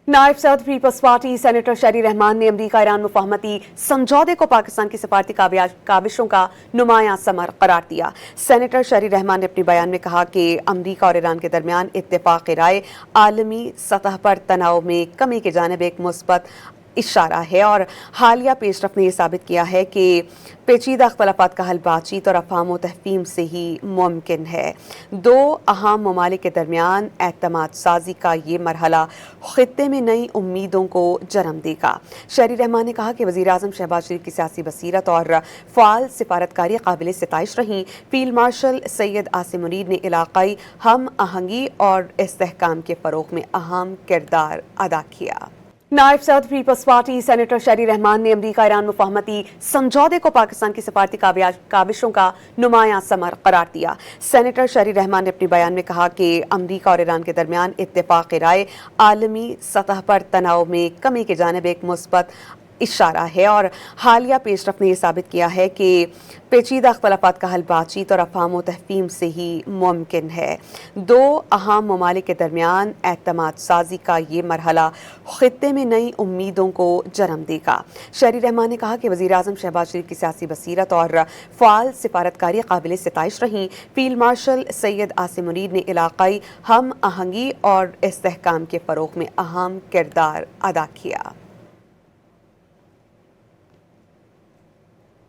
नायब सदर peoples party senator शहरी रहमान ने अमरीका ईरान मुफाहमती समझौते को पाकिस्तान की सिफारती काविशों का नुमायां समर करार दिया। सेनेटर शहरी रहमान ने अपने बयान में कहा कि अमरीका और ईरान के दरमियान इत्तेफाक राय आलमी सतह पर तनाव में कमी की जानिब एक मुस्बत इशारा है और हालिया पेशरफ ने यह साबित किया है कि पेचीदा अख्तलाफात का हल बातचीत और अफहाम व तहफीम से ही मुमकिन है। दो अहम ममालिक के दरमियान एतमाद साजी का ये मरहला खित्ते में नई उम्मीदों को जन्म देगा। शहरी रहमान ने कहा कि वज़ीर आज़म शहबाज शरीफ की सियासी बसीरत और फ़ाल सिफारतकारी काबिल सिताइश रहीं। फील्ड मार्शल सैयद आसिम मुनीर ने इलाकाई हम आहंगी और इस्तेहकाम के फ़रोग़ में अहम किरदार अदा किया। नायब सदर पीपल्स पार्टी सेनेटर शहरी रहमान ने अमरीका ईरान मुफाहमती समझौते को पाकिस्तान की सिफारती काविशों का नुमायां समर करार दिया। सेनेटर शहरी रहमान ने अपने बयान में कहा कि अमरीका और ईरान के दरमियान इत्तेफाक राय आलमी सतह पर तनाव में कमी की जानिब एक मुस्बत इशारा है और हालिया पेशरफ ने यह साबित किया है कि पेचीदा अख्तलाफात का हल बातचीत और अफहाम व तहफीम से ही मुमकिन है। दो अहम ममालिक के दरमियान एतमाद साजी का ये मरहला खित्ते में नई उम्मीदों को जन्म देगा। शहरी रहमान ने कहा कि वज़ीर आज़म शहबाज शरीफ की सियासी बसीरत और फ़ाल सिफारतकारी काबिल सिताइश रहीं। फील्ड मार्शल सैयद आसिम मुनीर ने इलाकाई हम आहंगी और इस्तेहकाम के फ़रोग़ में अहम किरदार अदा किया।